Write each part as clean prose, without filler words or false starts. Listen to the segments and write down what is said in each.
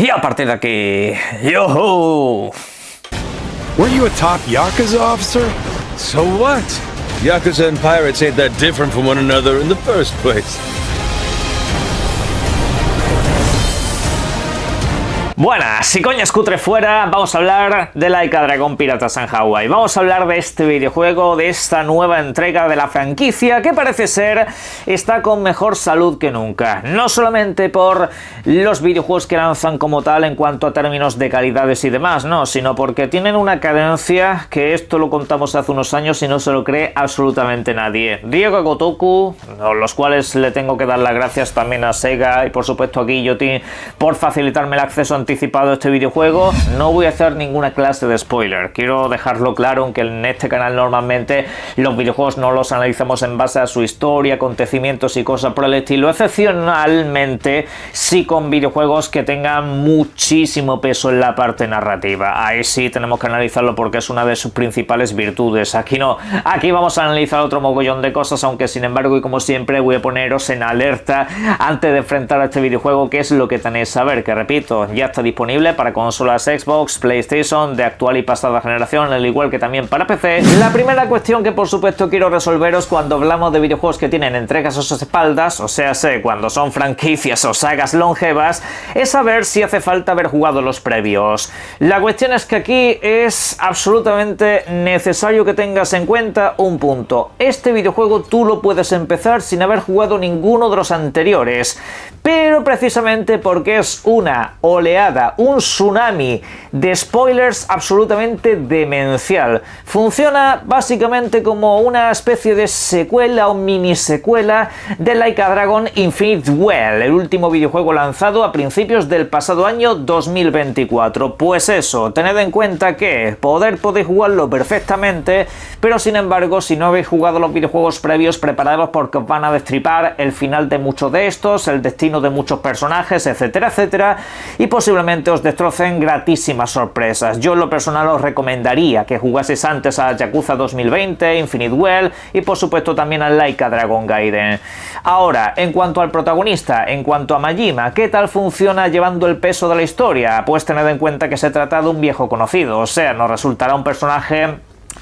Y a partir de aquí, ¡yo! Were you a top Yakuza officer? So what? Yakuza and pirates ain't that different from one another in the first place. Buenas, si coñas cutre fuera, vamos a hablar de Like a Dragon Piratas en Hawái. Vamos a hablar de este videojuego, de esta nueva entrega de la franquicia que parece ser está con mejor salud que nunca. No solamente por los videojuegos que lanzan como tal en cuanto a términos de calidades y demás, no, sino porque tienen una cadencia que esto lo contamos hace unos años y no se lo cree absolutamente nadie. Ryoga Gotoku, los cuales le tengo que dar las gracias también a Sega y por supuesto a Guillotine por facilitarme el acceso anticipado a este videojuego. No voy a hacer ninguna clase de spoiler, quiero dejarlo claro, aunque en este canal normalmente los videojuegos no los analizamos en base a su historia, acontecimientos y cosas por el estilo, excepcionalmente sí con videojuegos que tengan muchísimo peso en la parte narrativa. Ahí sí tenemos que analizarlo porque es una de sus principales virtudes. Aquí no, aquí vamos a analizar otro mogollón de cosas, aunque sin embargo y como siempre voy a poneros en alerta antes de enfrentar a este videojuego, que es lo que tenéis que saber, que repito, ya está disponible para consolas Xbox, PlayStation de actual y pasada generación, al igual que también para PC. La primera cuestión que por supuesto quiero resolveros cuando hablamos de videojuegos que tienen entregas a sus espaldas, o sea, cuando son franquicias o sagas longevas, es saber si hace falta haber jugado los previos. La cuestión es que aquí es absolutamente necesario que tengas en cuenta un punto. Este videojuego tú lo puedes empezar sin haber jugado ninguno de los anteriores, pero precisamente porque es una oleada, un tsunami de spoilers absolutamente demencial. Funciona básicamente como una especie de secuela o mini secuela de Like a Dragon Infinite Well, el último videojuego lanzado a principios del pasado año 2024. Pues eso, tened en cuenta que podéis jugarlo perfectamente, pero sin embargo, si no habéis jugado los videojuegos previos, preparados porque os van a destripar el final de muchos de estos, el destino de muchos personajes, etcétera, etcétera, y posiblemente os destrocen gratísimas sorpresas. Yo en lo personal os recomendaría que jugaseis antes a Yakuza 2020, Infinite Well y por supuesto también a Like a Dragon Gaiden. Ahora, en cuanto al protagonista, en cuanto a Majima, ¿qué tal funciona llevando el peso de la historia? Pues tened en cuenta que se trata de un viejo conocido, o sea, nos resultará un personaje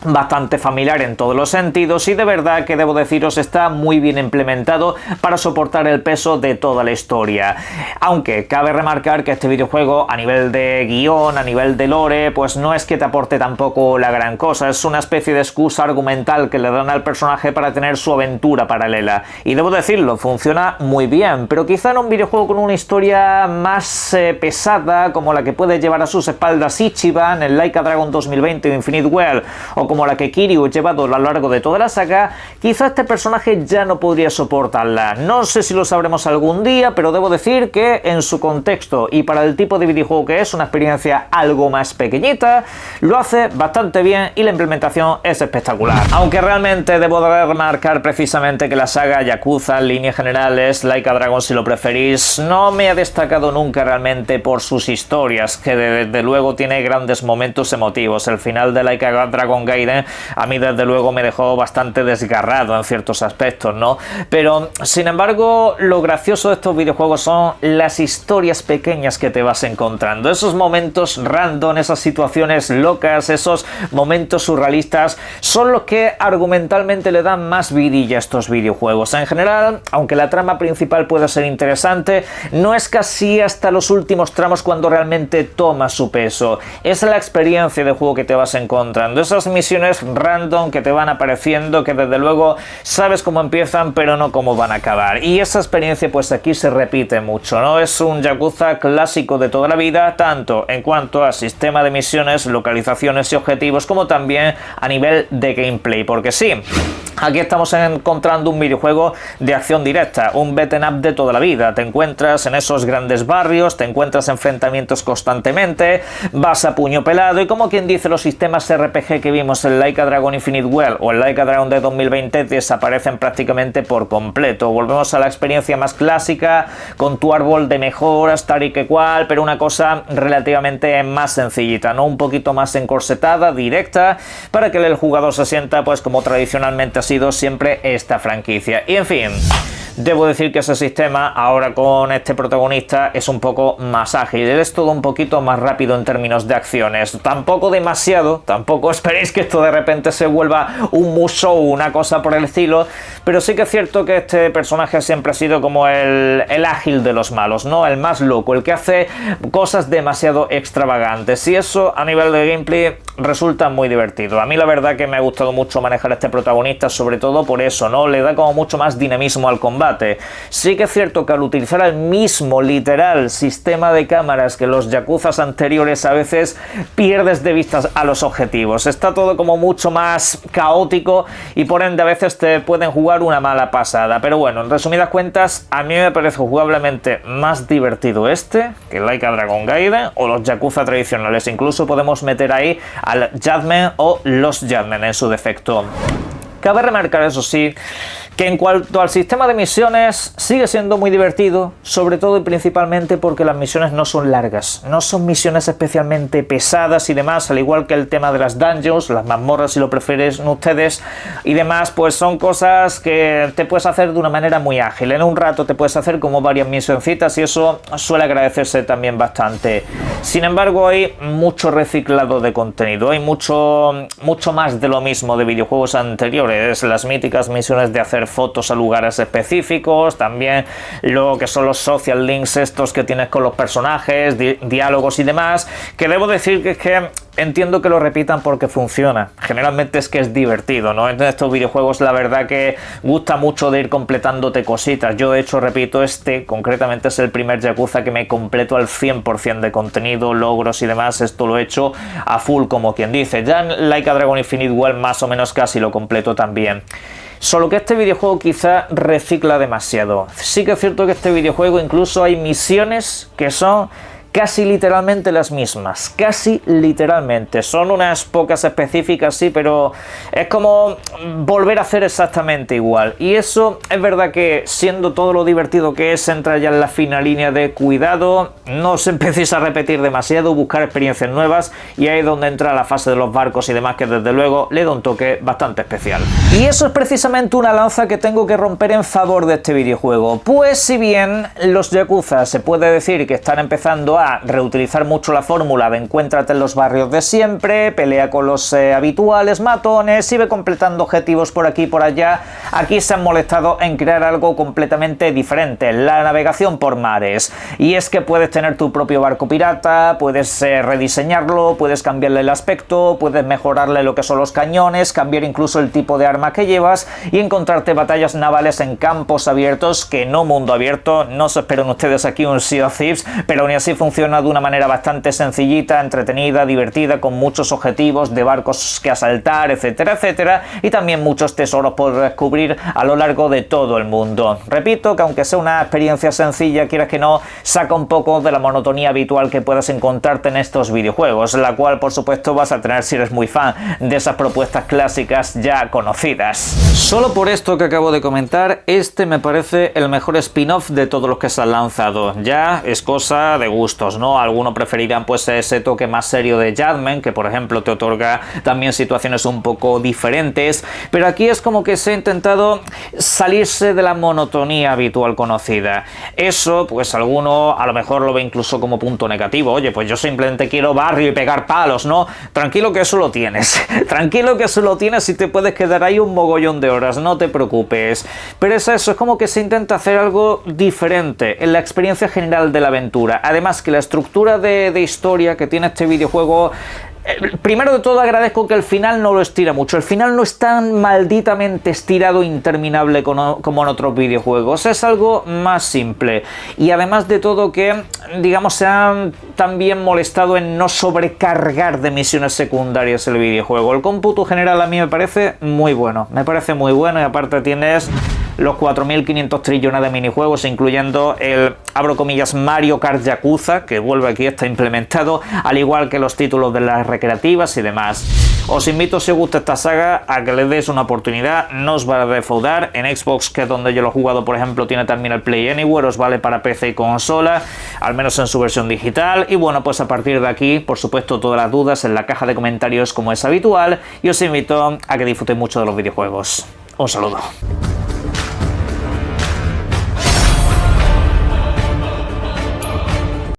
bastante familiar en todos los sentidos y de verdad que debo deciros está muy bien implementado para soportar el peso de toda la historia. Aunque cabe remarcar que este videojuego a nivel de guión, a nivel de lore, pues no es que te aporte tampoco la gran cosa, es una especie de excusa argumental que le dan al personaje para tener su aventura paralela. Y debo decirlo, funciona muy bien, pero quizá en un videojuego con una historia más pesada, como la que puede llevar a sus espaldas Ichiban en Like a Dragon 2020 o Infinite Well, o como la que Kiryu llevado a lo largo de toda la saga, quizá este personaje ya no podría soportarla. No sé si lo sabremos algún día, pero debo decir que en su contexto y para el tipo de videojuego que es, una experiencia algo más pequeñita, lo hace bastante bien y la implementación es espectacular. Aunque realmente debo remarcar precisamente que la saga Yakuza en líneas generales, Like a Dragon si lo preferís, no me ha destacado nunca realmente por sus historias, que desde luego tiene grandes momentos emotivos. El final de Like a Dragon Gaiden a mí desde luego me dejó bastante desgarrado en ciertos aspectos, ¿no? Pero sin embargo lo gracioso de estos videojuegos son las historias pequeñas que te vas encontrando, esos momentos random, esas situaciones locas, esos momentos surrealistas son los que argumentalmente le dan más vidilla a estos videojuegos. En general, aunque la trama principal puede ser interesante, no es casi hasta los últimos tramos cuando realmente toma su peso. Es la experiencia de juego que te vas encontrando, esas misiones random que te van apareciendo, que desde luego sabes cómo empiezan pero no cómo van a acabar, y esa experiencia pues aquí se repite mucho, ¿no? Es un Yakuza clásico de toda la vida, tanto en cuanto a sistema de misiones, localizaciones y objetivos, como también a nivel de gameplay, porque sí, aquí estamos encontrando un videojuego de acción directa, un beat'em up de toda la vida. Te encuentras en esos grandes barrios, te encuentras enfrentamientos constantemente, vas a puño pelado y como quien dice los sistemas RPG que vimos en Like a Dragon Infinite Well o en Like a Dragon de 2020 desaparecen prácticamente por completo. Volvemos a la experiencia más clásica, con tu árbol de mejoras, tal y que cual, pero una cosa relativamente más sencillita, ¿no? Un poquito más encorsetada, directa, para que el jugador se sienta pues como tradicionalmente ha sido siempre esta franquicia. Y en fin, debo decir que ese sistema ahora con este protagonista es un poco más ágil, es todo un poquito más rápido en términos de acciones, tampoco demasiado, tampoco esperéis que esto de repente se vuelva un Musou, una cosa por el estilo, pero sí que es cierto que este personaje siempre ha sido como el ágil de los malos, ¿no? El más loco, el que hace cosas demasiado extravagantes, y eso a nivel de gameplay resulta muy divertido. A mí la verdad que me ha gustado mucho manejar a este protagonista, sobre todo por eso, ¿no? Le da como mucho más dinamismo al combate. Sí que es cierto que al utilizar el mismo literal sistema de cámaras que los Yakuzas anteriores, a veces pierdes de vista a los objetivos. Está todo como mucho más caótico y por ende a veces te pueden jugar una mala pasada. Pero bueno, en resumidas cuentas, a mí me parece jugablemente más divertido este que Like a Dragon Gaiden o los Yakuza tradicionales. Incluso podemos meter ahí al Judgment o los Judgment en su defecto. Cabe remarcar, eso sí, que en cuanto al sistema de misiones sigue siendo muy divertido, sobre todo y principalmente porque las misiones no son largas, no son misiones especialmente pesadas y demás, al igual que el tema de las dungeons, las mazmorras si lo prefieren ustedes y demás, pues son cosas que te puedes hacer de una manera muy ágil. En un rato te puedes hacer como varias misioncitas y eso suele agradecerse también bastante. Sin embargo, hay mucho reciclado de contenido, hay mucho más de lo mismo de videojuegos anteriores, las míticas misiones de hacer fotos a lugares específicos, también lo que son los social links estos que tienes con los personajes, diálogos y demás, que debo decir que es que entiendo que lo repitan porque funciona. Generalmente es que es divertido, ¿no? En estos videojuegos la verdad que gusta mucho de ir completándote cositas. Yo de hecho, repito, concretamente es el primer Yakuza que me completo al 100% de contenido, logros y demás. Esto lo he hecho a full, como quien dice. Ya en Like a Dragon Infinite Well más o menos casi lo completo también. Solo que este videojuego quizá recicla demasiado. Sí que es cierto que este videojuego incluso hay misiones que son casi literalmente las mismas, casi literalmente. Son unas pocas específicas, sí, pero es como volver a hacer exactamente igual. Y eso es verdad que, siendo todo lo divertido que es, entra ya en la fina línea de cuidado, no os empecéis a repetir demasiado, buscar experiencias nuevas, y ahí es donde entra la fase de los barcos y demás, que desde luego le da un toque bastante especial. Y eso es precisamente una lanza que tengo que romper en favor de este videojuego, pues si bien los Yakuza se puede decir que están empezando a reutilizar mucho la fórmula de encuéntrate en los barrios de siempre, pelea con los habituales matones y ve completando objetivos por aquí y por allá, aquí se han molestado en crear algo completamente diferente, la navegación por mares. Y es que puedes tener tu propio barco pirata, puedes rediseñarlo, puedes cambiarle el aspecto, puedes mejorarle lo que son los cañones, cambiar incluso el tipo de arma que llevas y encontrarte batallas navales en campos abiertos, que no mundo abierto, no se esperen ustedes aquí un Sea of Thieves, pero aún así funciona de una manera bastante sencillita, entretenida, divertida, con muchos objetivos de barcos que asaltar, etcétera, etcétera, y también muchos tesoros por descubrir a lo largo de todo el mundo. Repito que aunque sea una experiencia sencilla, quieras que no, saca un poco de la monotonía habitual que puedas encontrarte en estos videojuegos, la cual por supuesto vas a tener si eres muy fan de esas propuestas clásicas ya conocidas. Solo por esto que acabo de comentar, este me parece el mejor spin-off de todos los que se han lanzado. Ya es cosa de gustos, ¿no? Algunos preferirán pues ese toque más serio de Judgment, que por ejemplo te otorga también situaciones un poco diferentes, pero aquí es como que se ha intentado salirse de la monotonía habitual conocida. Eso pues alguno a lo mejor lo ve incluso como punto negativo. Oye, pues yo simplemente quiero barrio y pegar palos, ¿no? Tranquilo que eso lo tienes, tranquilo que eso lo tienes y te puedes quedar ahí un mogollón de horas, no te preocupes. Pero es eso, es como que se intenta hacer algo diferente en la experiencia general de la aventura. Además que la estructura de historia que tiene este videojuego, primero de todo agradezco que el final no lo estira mucho. El final no es tan malditamente estirado e interminable como en otros videojuegos. Es algo más simple. Y además de todo que, digamos, se han también molestado en no sobrecargar de misiones secundarias el videojuego. El cómputo general a mí me parece muy bueno. Me parece muy bueno y aparte tienes los 4.500 trillones de minijuegos, incluyendo el, abro comillas, Mario Kart Yakuza, que vuelve aquí, está implementado, al igual que los títulos de las recreativas y demás. Os invito, si os gusta esta saga, a que le deis una oportunidad, no os va a defraudar. En Xbox, que es donde yo lo he jugado, por ejemplo, tiene también el Play Anywhere, os vale para PC y consola, al menos en su versión digital. Y bueno, pues a partir de aquí, por supuesto, todas las dudas en la caja de comentarios como es habitual, y os invito a que disfrutéis mucho de los videojuegos. Un saludo.